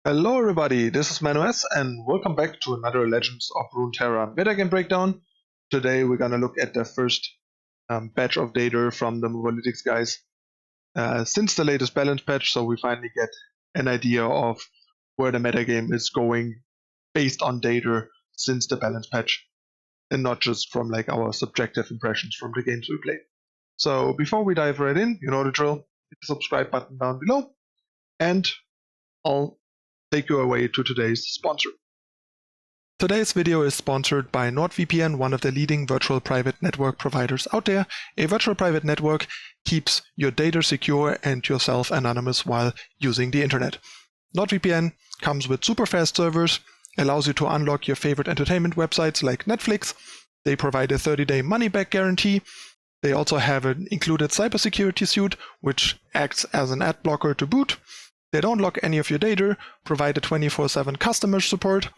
Hello everybody, this is ManuS and welcome back to another Legends of Runeterra metagame breakdown. Today we're gonna look at the first batch of data from the mobalytics guys since the latest balance patch, so we finally get an idea of where the metagame is going based on data since the balance patch and not just from like our subjective impressions from the games we played. So before we dive right in, you know the drill, hit the subscribe button down below and I'll take you away to today's sponsor. Today's video is sponsored by NordVPN, one of the leading virtual private network providers out there. A virtual private network keeps your data secure and yourself anonymous while using the internet. NordVPN comes with super fast servers, allows you to unlock your favorite entertainment websites like Netflix. They provide a 30-day money-back guarantee. They also have an included cybersecurity suite, which acts as an ad blocker to boot. They don't lock any of your data, provide a 24/7 customer support,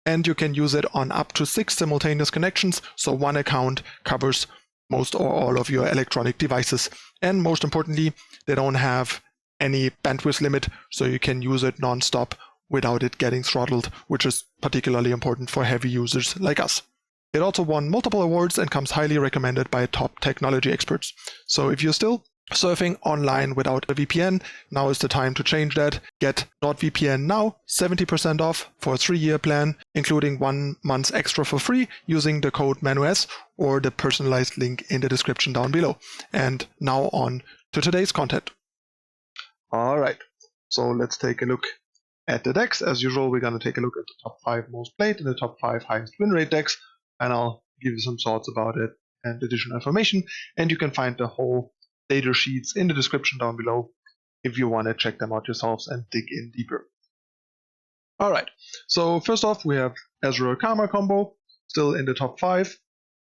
and you can use it on up to 6 simultaneous connections, so one account covers most or all of your electronic devices. And most importantly, they don't have any bandwidth limit, so you can use it non-stop without it getting throttled, which is particularly important for heavy users like us. It also won multiple awards and comes highly recommended by top technology experts. So if you're still surfing online without a VPN, now is the time to change that. Get NordVPN now, 70% off for a 3-year plan, including 1 month extra for free using the code ManuS or the personalized link in the description down below. And now on to today's content. Alright, so let's take a look at the decks. As usual, we're going to take a look at the top 5 most played and the top 5 highest win rate decks, and I'll give you some thoughts about it and additional information, and you can find the whole data sheets in the description down below if you want to check them out yourselves and dig in deeper. Alright, so first off we have Ezreal Karma combo, still in the top 5.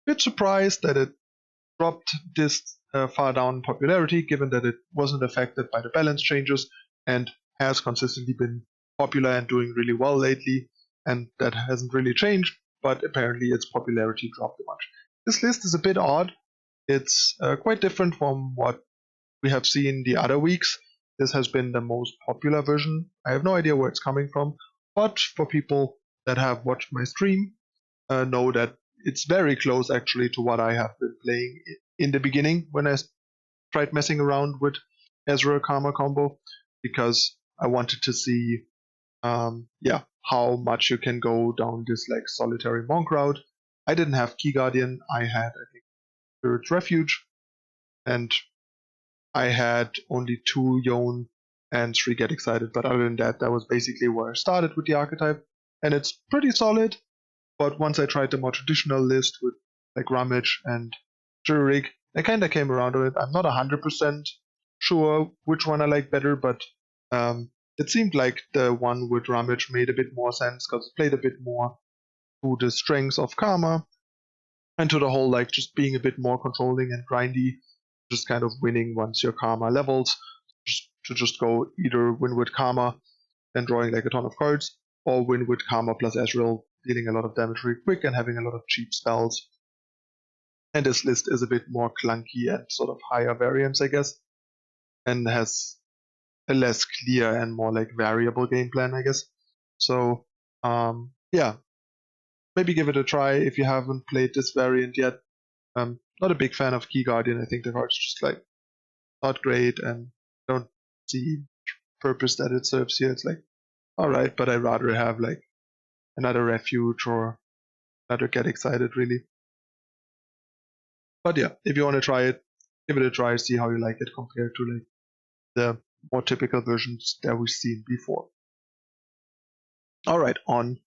Bit surprised that it dropped this far down in popularity, given that it wasn't affected by the balance changes and has consistently been popular and doing really well lately, and that hasn't really changed, but apparently its popularity dropped a bunch. This list is a bit odd. It's quite different from what we have seen the other weeks. This has been the most popular version. I have no idea where it's coming from, but for people that have watched my stream, know that it's very close actually to what I have been playing in the beginning when I tried messing around with Ezreal Karma combo, because I wanted to see how much you can go down this like solitary monk route. I didn't have Key Guardian, I had I think Spirit's Refuge, and I had only 2 Yone and 3 Get Excited, but other than that, that was basically where I started with the archetype, and it's pretty solid. But once I tried the more traditional list with like Ramage and Jurik, I kinda came around on it. I'm not 100% sure which one I like better, but it seemed like the one with Ramage made a bit more sense because it played a bit more to the strengths of Karma and to the whole like just being a bit more controlling and grindy, just kind of winning once your Karma levels, to just go either win with Karma and drawing like a ton of cards, or win with Karma plus Ezreal, dealing a lot of damage really quick and having a lot of cheap spells. And this list is a bit more clunky and sort of higher variance, I guess, and has a less clear and more like variable game plan, I guess. So yeah, maybe give it a try if you haven't played this variant yet. Not a big fan of Key Guardian. I think the card's just like not great and don't see purpose that it serves here. It's like, alright, but I'd rather have like another Refuge or another Get Excited really. But yeah, if you want to try it, give it a try, see how you like it compared to like the more typical versions that we've seen before. Alright, on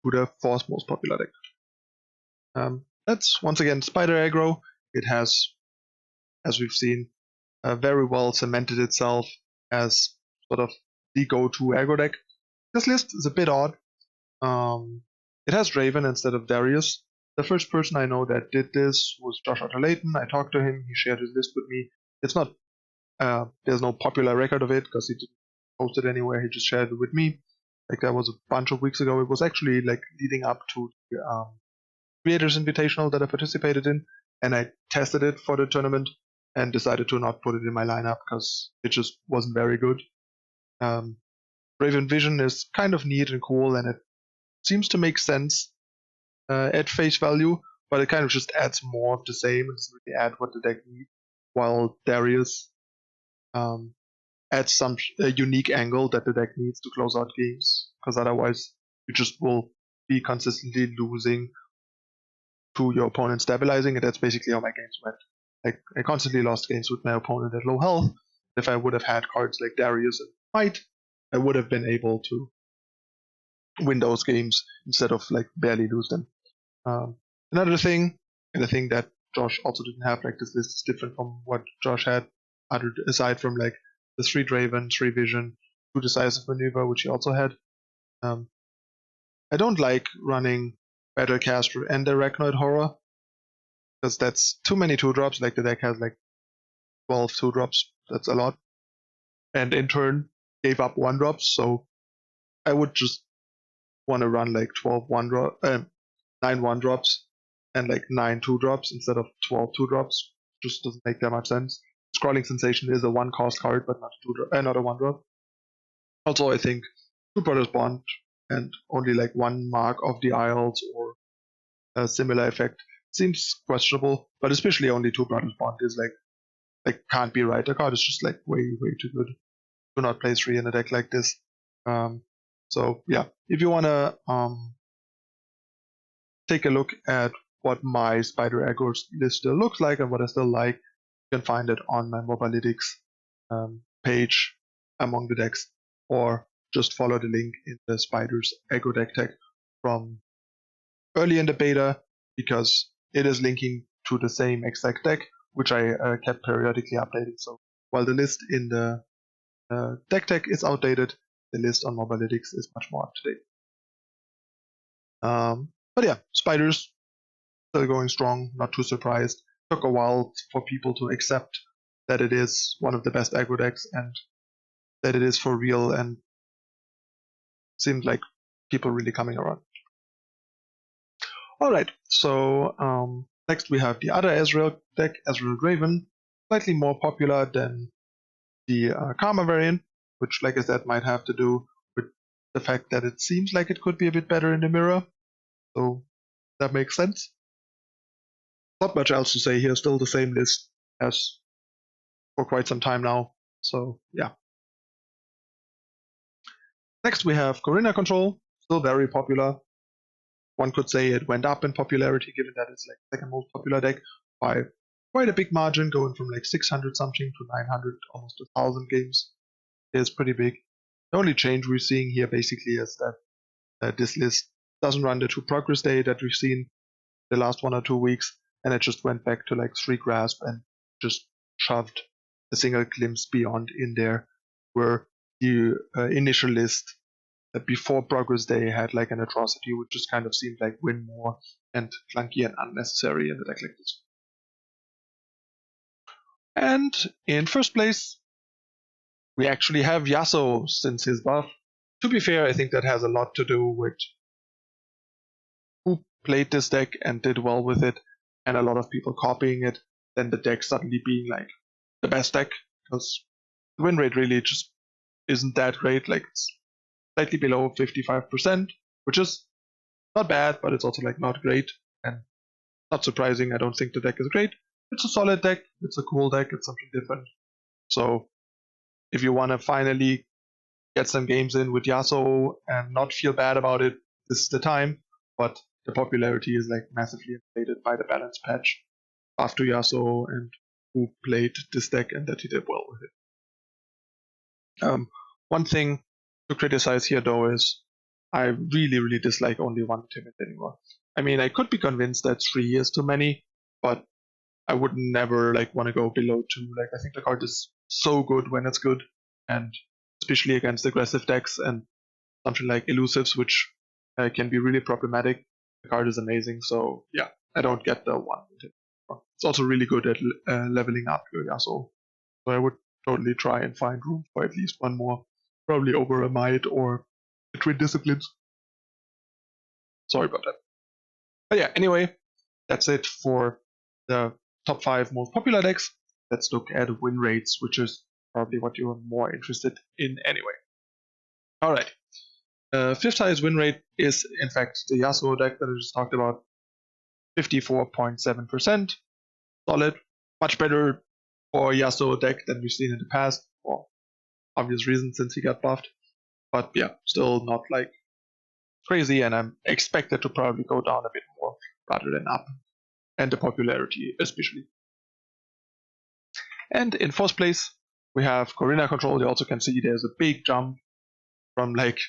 to the 4th most popular deck. That's once again Spider Aggro. It has, as we've seen, very well cemented itself as sort of the go-to aggro deck. This list is a bit odd. It has Draven instead of Darius. The first person I know that did this was Josh Otter-Layton. I talked to him, he shared his list with me. It's not, there's no popular record of it because he didn't post it anywhere, he just shared it with me. Like that was a bunch of weeks ago. It was actually like leading up to the Creators Invitational that I participated in, and I tested it for the tournament and decided to not put it in my lineup because it just wasn't very good. Raven Vision is kind of neat and cool, and it seems to make sense at face value, but it kind of just adds more of the same. It doesn't really add what the deck needs, while Darius adds some unique angle that the deck needs to close out games, because otherwise you just will be consistently losing to your opponent stabilizing, and that's basically how my games went. Like, I constantly lost games with my opponent at low health. If I would have had cards like Darius and Might, I would have been able to win those games instead of like barely lose them. Another thing, and I think that Josh also didn't have, like, this list is different from what Josh had, aside from like the 3 Draven, 3 Vision, 2 Decisive Maneuver, which he also had. I don't like running Battlecaster and the Arachnoid Horror, because that's too many 2-drops. Like, the deck has like 12 2-drops, that's a lot. And in turn, gave up 1-drops, so I would just want to run like 9 1-drops and like 9 2-drops instead of 12 2-drops. Just doesn't make that much sense. Scrolling Sensation is a 1-cost card, but not a 1-drop. Also, I think 2 Brothers Bond and only like 1 Mark of the Isles or a similar effect seems questionable, but especially only 2 Brothers Bond is like can't be right. The card is just like way too good to not play 3 in a deck like this. So yeah, if you wanna take a look at what my Spider Aggro list still looks like and what I still like, you can find it on my mobalytics page among the decks, or just follow the link in the Spiders Aggro deck tag from early in the beta, because it is linking to the same exact deck, which I kept periodically updating. So while the list in the deck tag is outdated, the list on mobalytics is much more up to date. But yeah, Spiders still going strong, not too surprised. Took a while for people to accept that it is one of the best aggro decks and that it is for real, and seemed like people really coming around. Alright, so next we have the other Ezreal deck, Ezreal Draven, slightly more popular than the Karma variant, which, like I said, might have to do with the fact that it seems like it could be a bit better in the mirror, so that makes sense. Not much else to say here, still the same list as for quite some time now, so yeah. Next we have Corinna Control, still very popular. One could say it went up in popularity, given that it's like the second most popular deck by quite a big margin, going from like 600 something to 900, almost 1,000 games. It's pretty big. The only change we're seeing here basically is that this list doesn't run the 2 Progress Day that we've seen the last 1 or 2 weeks, and it just went back to like 3 Grasp and just shoved a single Glimpse Beyond in there, where the initial list before Progress Day had like an Atrocity, which just kind of seemed like win more and clunky and unnecessary in a deck like this. And in first place, we actually have Yasuo since his buff. To be fair, I think that has a lot to do with who played this deck and did well with it, and a lot of people copying it, then the deck suddenly being like the best deck, because the win rate really just isn't that great. Like, it's slightly below 55%, which is not bad, but it's also like not great, and not surprising. I don't think the deck is great. It's a solid deck, it's a cool deck, it's something different. So if you want to finally get some games in with Yasuo and not feel bad about it, this is the time. But the popularity is like massively inflated by the balance patch after Yasuo and who played this deck and that he did well with it. One thing to criticize here though is I really dislike only 1 Timid anymore. I mean, I could be convinced that 3 is too many, but I would never like want to go below 2. Like, I think the card is so good when it's good, and especially against aggressive decks and something like Elusives, which can be really problematic. The card is amazing, so yeah, I don't get the 1. It's also really good at leveling up your Yasuo, so I would totally try and find room for at least 1 more, probably over a Might or a Twin Disciplines. Sorry about that. But yeah, anyway, that's it for the top 5 most popular decks. Let's look at win rates, which is probably what you're more interested in anyway. Alright. Fifth highest win rate is in fact the Yasuo deck that I just talked about. 54.7%. Solid. Much better for Yasuo deck than we've seen in the past, for obvious reasons since he got buffed. But yeah, still not like crazy, and I'm expected to probably go down a bit more rather than up. And the popularity especially. And in fourth place, we have Corina Control. You also can see there's a big jump from like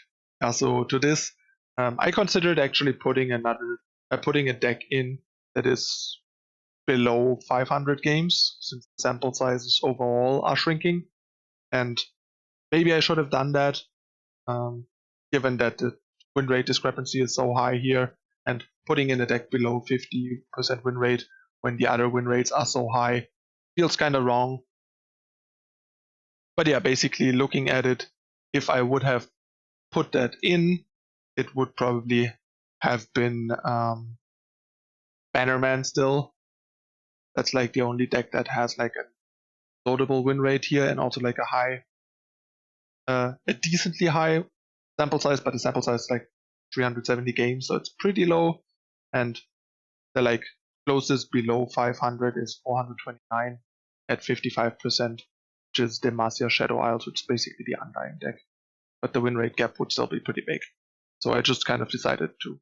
Yasuo to this. I considered actually putting a deck in that is below 500 games, since the sample sizes overall are shrinking. And maybe I should have done that, given that the win rate discrepancy is so high here, and putting in a deck below 50% win rate when the other win rates are so high feels kind of wrong. But yeah, basically looking at it, if I would have put that in, it would probably have been Bannerman still. That's like the only deck that has like a notable win rate here, and also like a decently high sample size, but the sample size is like 370 games, so it's pretty low. And the like closest below 500 is 429 at 55%, which is Demacia Shadow Isles, which is basically the Undying deck. But the win rate gap would still be pretty big. So I just kind of decided to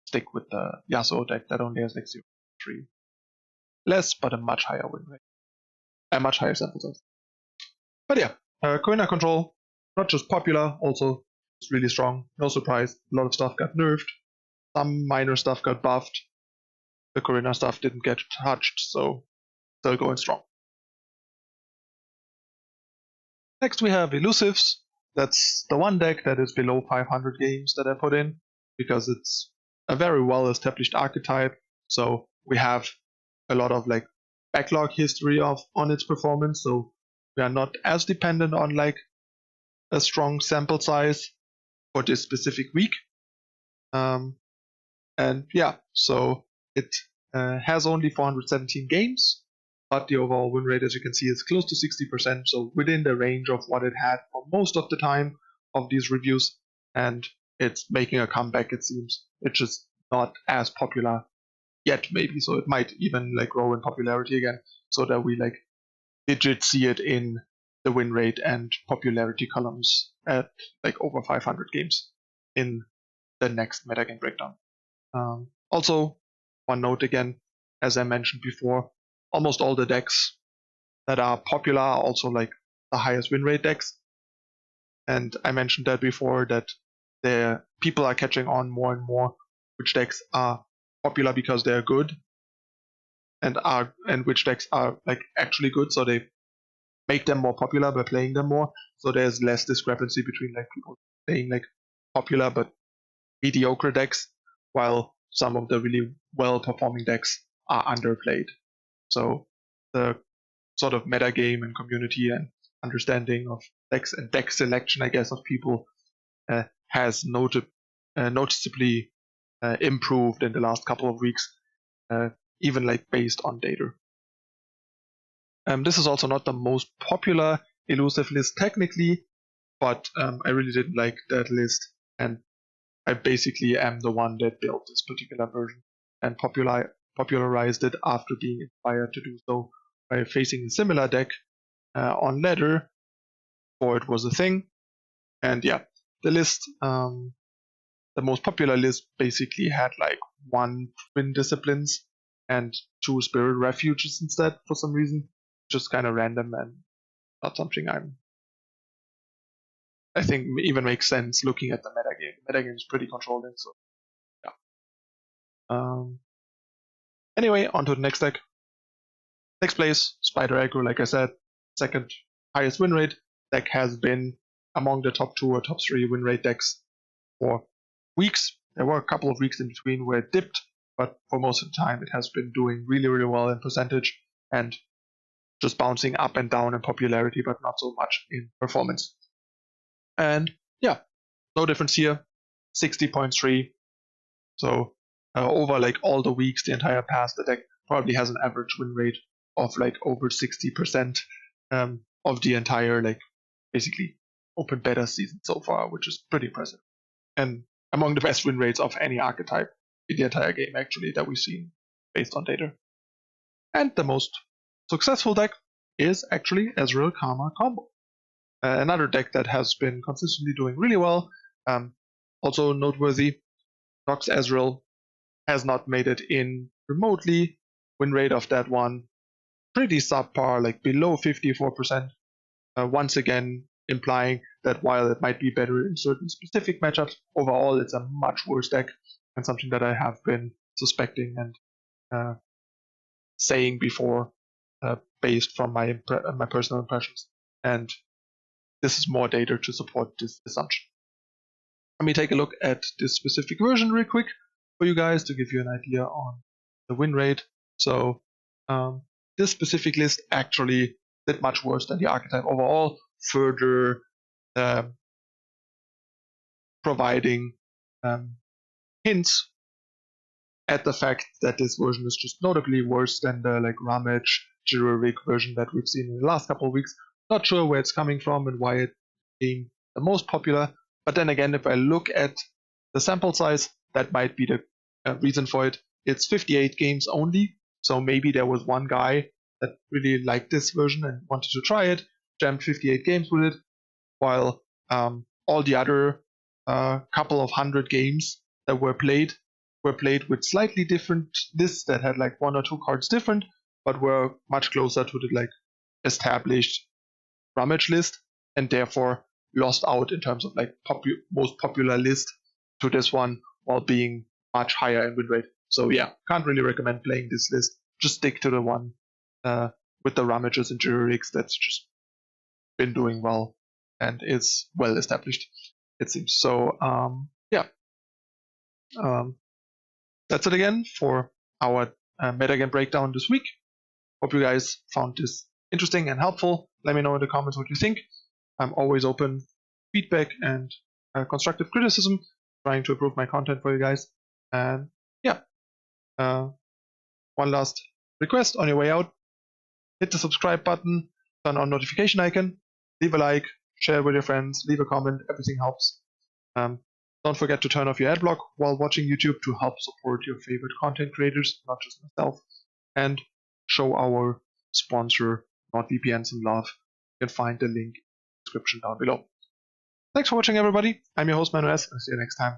stick with the Yasuo deck that only has like 0.3 less, but a much higher win rate. A much higher sample size. But yeah, Corina Control, not just popular, also it's really strong. No surprise, a lot of stuff got nerfed. Some minor stuff got buffed. The Corina stuff didn't get touched, so still going strong. Next we have Elusives. That's the one deck that is below 500 games that I put in, because it's a very well established archetype. So we have a lot of like backlog history on its performance. So we are not as dependent on like a strong sample size for this specific week. And yeah, so it has only 417 games, but the overall win rate, as you can see, is close to 60%, so within the range of what it had for most of the time of these reviews, and it's making a comeback, it seems. It's just not as popular yet, maybe, so it might even like grow in popularity again, so that we like legit see it in the win rate and popularity columns at like over 500 games in the next metagame breakdown. Also, one note again, as I mentioned before, almost all the decks that are popular are also like the highest win rate decks. And I mentioned that before, that the people are catching on more and more which decks are popular because they're good, and which decks are like actually good, so they make them more popular by playing them more. So there's less discrepancy between like people playing like popular but mediocre decks, while some of the really well-performing decks are underplayed. So the sort of metagame and community and understanding of decks and deck selection, I guess, of people has noticeably improved in the last couple of weeks, even like based on data. This is also not the most popular elusive list technically, but I really didn't like that list, and I basically am the one that built this particular version and popularized it after being inspired to do so by facing a similar deck on ladder, before it was a thing. And yeah, the list, the most popular list basically had like 1 twin disciplines and 2 spirit refuges instead for some reason. Just kind of random and not something I think even makes sense looking at the metagame. The metagame is pretty controlling, so yeah. Anyway, on to the next deck. Next place, Spider Aggro, like I said, second highest win rate. Deck has been among the top 2 or top 3 win rate decks for weeks. There were a couple of weeks in between where it dipped, but for most of the time it has been doing really, really well in percentage and just bouncing up and down in popularity, but not so much in performance. And yeah, no difference here, 60.3. So over like all the weeks, the entire past, the deck probably has an average win rate of like over 60% of the entire like basically open beta season so far, which is pretty impressive. And among the best win rates of any archetype in the entire game, actually, that we've seen based on data. And the most successful deck is actually Ezreal Karma combo. Another deck that has been consistently doing really well. Also noteworthy, Nox Ezreal has not made it in remotely. Win rate of that one pretty subpar, like below 54%. Once again, implying that while it might be better in certain specific matchups, overall it's a much worse deck, and something that I have been suspecting and saying before, based from my personal impressions. And this is more data to support this assumption. Let me take a look at this specific version real quick for you guys to give you an idea on the win rate. So this specific list actually did much worse than the archetype overall, further providing hints at the fact that this version is just notably worse than the like Ramage generic version that we've seen in the last couple of weeks. Not sure where it's coming from and why it's being the most popular, but then again, if I look at the sample size, that might be the reason for it. It's 58 games only, so maybe there was one guy that really liked this version and wanted to try it, jammed 58 games with it, while all the other couple of hundred games that were played with slightly different lists that had like one or two cards different, but were much closer to the like established Ramage list, and therefore lost out in terms of like most popular list to this one, while being much higher in win rate. So yeah, can't really recommend playing this list. Just stick to the one with the Ramages and generics that's just been doing well and is well established, it seems. So yeah. That's it again for our metagame breakdown this week. Hope you guys found this interesting and helpful. Let me know in the comments what you think. I'm always open feedback and constructive criticism, trying to improve my content for you guys. And yeah, one last request on your way out: hit the subscribe button, turn on notification icon, leave a like, share with your friends, leave a comment. Everything helps. Don't forget to turn off your ad block while watching YouTube to help support your favorite content creators, not just myself, and show our sponsor, NordVPN, some love. You can find the link in the description down below. Thanks for watching, everybody. I'm your host, ManuS, and see you next time.